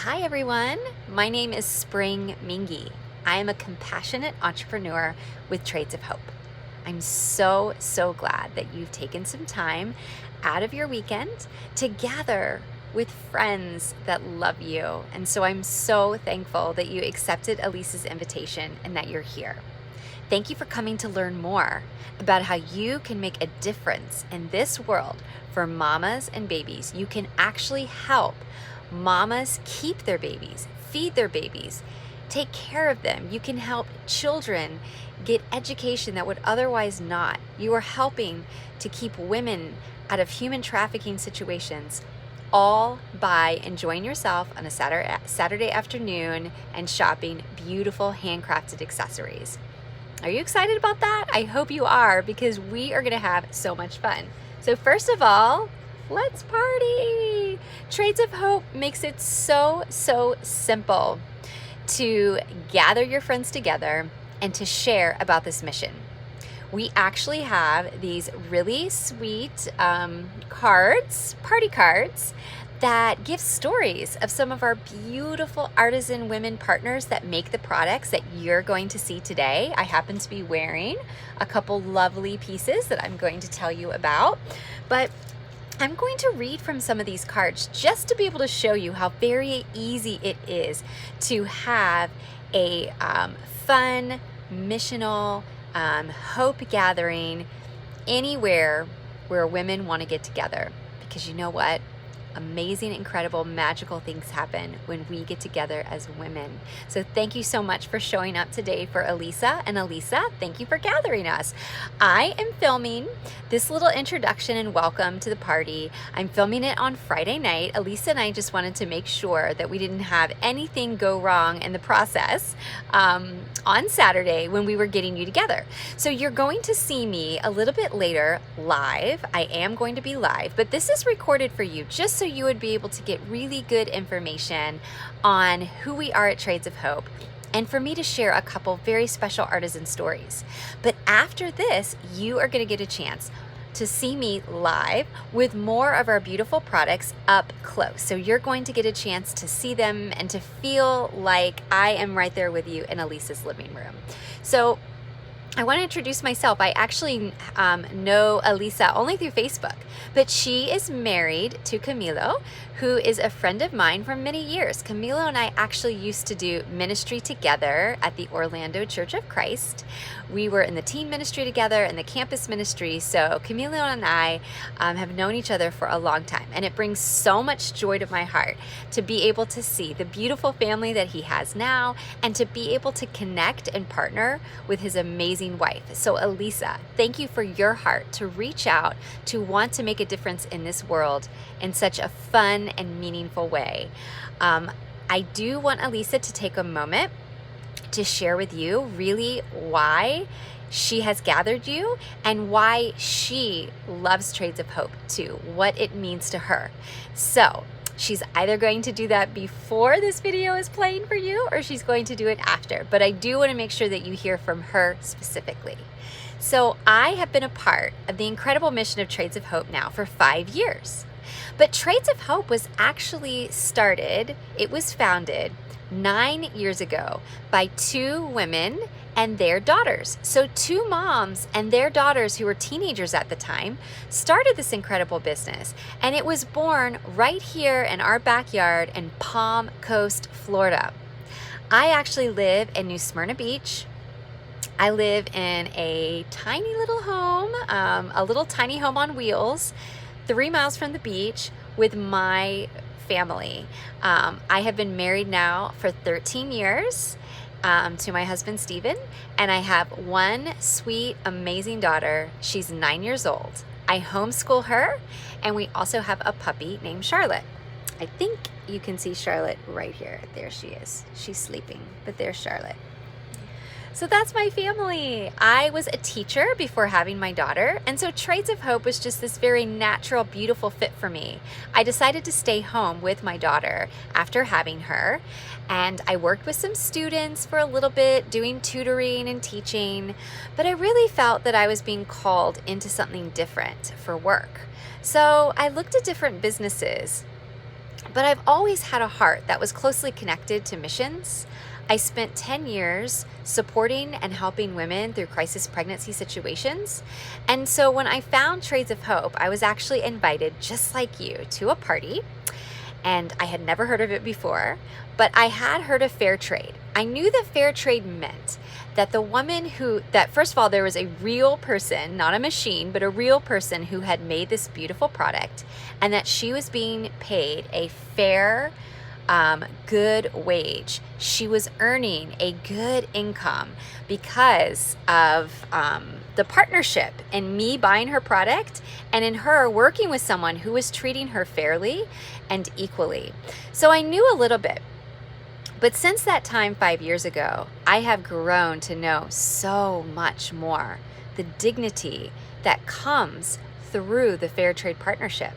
Hi everyone, my name is Spring Mingy. I am a compassionate entrepreneur with Trades of Hope. I'm so glad that you've taken some time out of your weekend to gather with friends that love you. And so I'm so thankful that you accepted Elisa's invitation and that you're here. Thank you for coming to learn more about how you can make a difference in this world for mamas and babies. You can actually help mamas keep their babies, feed their babies, take care of them. You can help children get education that would otherwise not. You are helping to keep women out of human trafficking situations, all by enjoying yourself on a Saturday afternoon and shopping beautiful handcrafted accessories. Are you excited about that? I hope you are, because we are going to have so much fun. So first of all, let's party! Trades of Hope makes it so simple to gather your friends together and to share about this mission. We actually have these really sweet party cards, that give stories of some of our beautiful artisan women partners that make the products that you're going to see today. I happen to be wearing a couple lovely pieces that I'm going to tell you about, but I'm going to read from some of these cards just to be able to show you how very easy it is to have a fun, missional, hope gathering anywhere where women want to get together. Because you know what? Amazing, incredible, magical things happen when we get together as women. So thank you so much for showing up today for Elisa. And Elisa, thank you for gathering us. I am filming this little introduction and welcome to the party. I'm filming it on Friday night. Elisa and I just wanted to make sure that we didn't have anything go wrong in the process on Saturday when we were getting you together. So you're going to see me a little bit later live. I am going to be live, but this is recorded for you just so you would be able to get really good information on who we are at Trades of Hope, and for me to share a couple very special artisan stories. But after this, you are going to get a chance to see me live with more of our beautiful products up close. So you're going to get a chance to see them and to feel like I am right there with you in Elisa's living room. So I want to introduce myself. I actually know Elisa only through Facebook, but she is married to Camilo, who is a friend of mine for many years. Camilo and I actually used to do ministry together at the Orlando Church of Christ. We were in the teen ministry together and the campus ministry. So Camilo and I have known each other for a long time, and it brings so much joy to my heart to be able to see the beautiful family that he has now, and to be able to connect and partner with his amazing wife. So Elisa, thank you for your heart to reach out, to want to make a difference in this world in such a fun and meaningful way. I do want Elisa to take a moment to share with you really why she has gathered you and why she loves Trades of Hope too, what it means to her. So she's either going to do that before this video is playing for you, or she's going to do it after. But I do want to make sure that you hear from her specifically. So I have been a part of the incredible mission of Trades of Hope now for 5 years. But Trades of Hope was actually started, it was founded 9 years ago by 2 women and their daughters. So 2 moms and their daughters, who were teenagers at the time, started this incredible business. And it was born right here in our backyard in Palm Coast, Florida. I actually live in New Smyrna Beach. I live in a tiny little home, a little tiny home on wheels, 3 miles from the beach with my family. I have been married now for 13 years to my husband, Stephen, and I have 1 sweet, amazing daughter. She's 9 years old. I homeschool her, and we also have a puppy named Charlotte. I think you can see Charlotte right here. There she is. She's sleeping, but there's Charlotte. So that's my family. I was a teacher before having my daughter, and so Trades of Hope was just this very natural, beautiful fit for me. I decided to stay home with my daughter after having her, and I worked with some students for a little bit, doing tutoring and teaching, but I really felt that I was being called into something different for work. So I looked at different businesses But I've always had a heart that was closely connected to missions. I spent 10 years supporting and helping women through crisis pregnancy situations. And so when I found Trades of Hope, I was actually invited, just like you, to a party. And I had never heard of it before, but I had heard of fair trade. I knew that fair trade meant that the woman that first of all, there was a real person, not a machine, but a real person who had made this beautiful product, and that she was being paid a fair, good wage. She was earning a good income because of the partnership in me buying her product and in her working with someone who was treating her fairly and equally. So I knew a little bit. But since that time 5 years ago, I have grown to know so much more, the dignity that comes through the Fair Trade Partnership.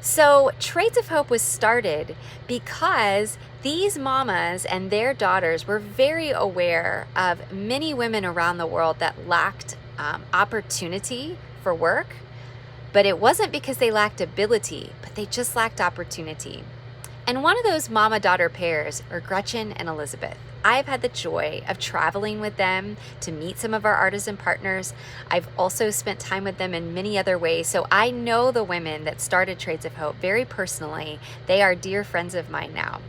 So Trades of Hope was started because these mamas and their daughters were very aware of many women around the world that lacked opportunity for work, but it wasn't because they lacked ability, but they just lacked opportunity. And one of those mama-daughter pairs are Gretchen and Elizabeth. I've had the joy of traveling with them to meet some of our artisan partners. I've also spent time with them in many other ways. So I know the women that started Trades of Hope very personally. They are dear friends of mine now.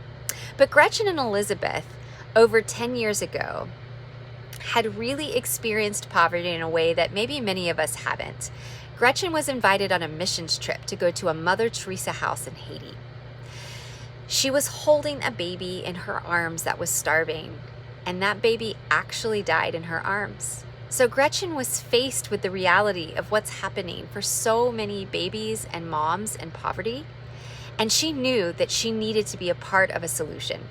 But Gretchen and Elizabeth, over 10 years ago, had really experienced poverty in a way that maybe many of us haven't. Gretchen was invited on a missions trip to go to a Mother Teresa house in Haiti. She was holding a baby in her arms that was starving, and that baby actually died in her arms. So Gretchen was faced with the reality of what's happening for so many babies and moms in poverty, and she knew that she needed to be a part of a solution.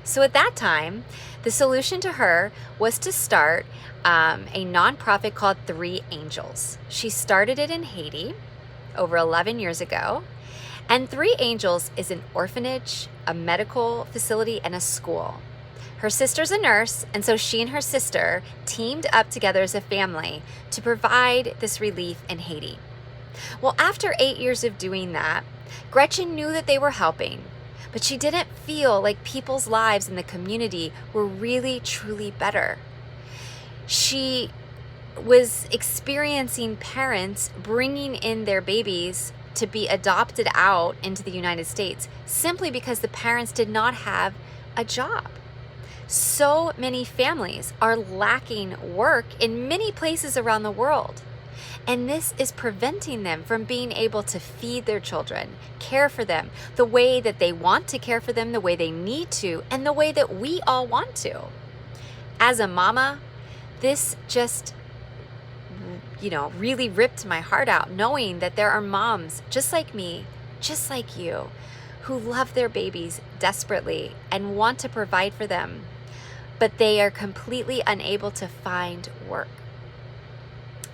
So at that time, the solution to her was to start a nonprofit called 3 Angels. She started it in Haiti over 11 years ago. And 3 Angels is an orphanage, a medical facility, and a school. Her sister's a nurse, and so she and her sister teamed up together as a family to provide this relief in Haiti. Well, after 8 years of doing that, Gretchen knew that they were helping, but she didn't feel like people's lives in the community were really, truly better. She was experiencing parents bringing in their babies to be adopted out into the United States simply because the parents did not have a job. So many families are lacking work in many places around the world. And this is preventing them from being able to feed their children, care for them the way that they want to care for them, the way they need to, and the way that we all want to. As a mama, this just really ripped my heart out, knowing that there are moms just like me, just like you, who love their babies desperately and want to provide for them, but they are completely unable to find work.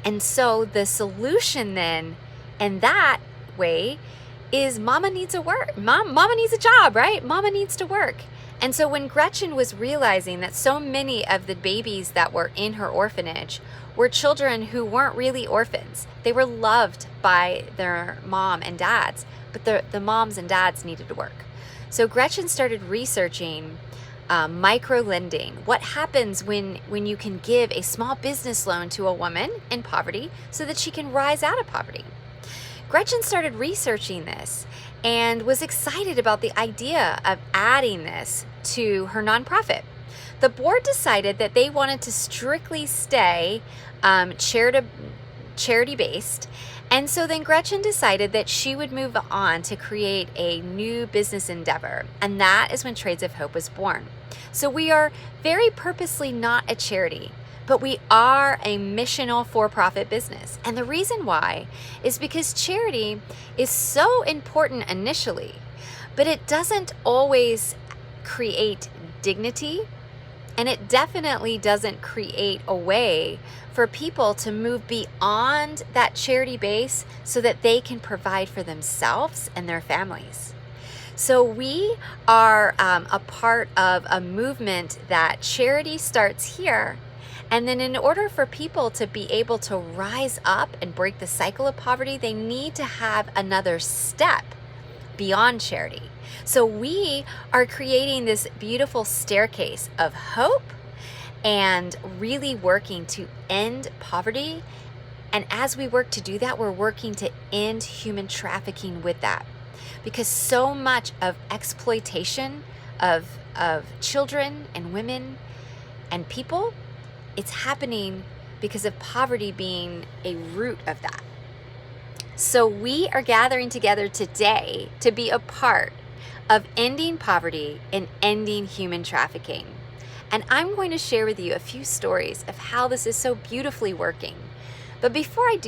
And so the solution then, in that way, is mama needs a work. Mama needs a job, right? Mama needs to work. And so when Gretchen was realizing that so many of the babies that were in her orphanage were children who weren't really orphans. They were loved by their mom and dads, but the moms and dads needed to work. So Gretchen started researching micro lending. What happens when you can give a small business loan to a woman in poverty so that she can rise out of poverty? Gretchen started researching this and was excited about the idea of adding this to her nonprofit. The board decided that they wanted to strictly stay charity-based, and so then Gretchen decided that she would move on to create a new business endeavor, and that is when Trades of Hope was born. So we are very purposely not a charity, but we are a missional for-profit business. And the reason why is because charity is so important initially, but it doesn't always create dignity, and it definitely doesn't create a way for people to move beyond that charity base so that they can provide for themselves and their families. So we are a part of a movement that charity starts here. And then in order for people to be able to rise up and break the cycle of poverty, they need to have another step beyond charity. So we are creating this beautiful staircase of hope and really working to end poverty. And as we work to do that, we're working to end human trafficking with that. Because so much of exploitation of children and women and people, it's happening because of poverty being a root of that. So we are gathering together today to be a part of ending poverty and ending human trafficking. And I'm going to share with you a few stories of how this is so beautifully working. But before I do,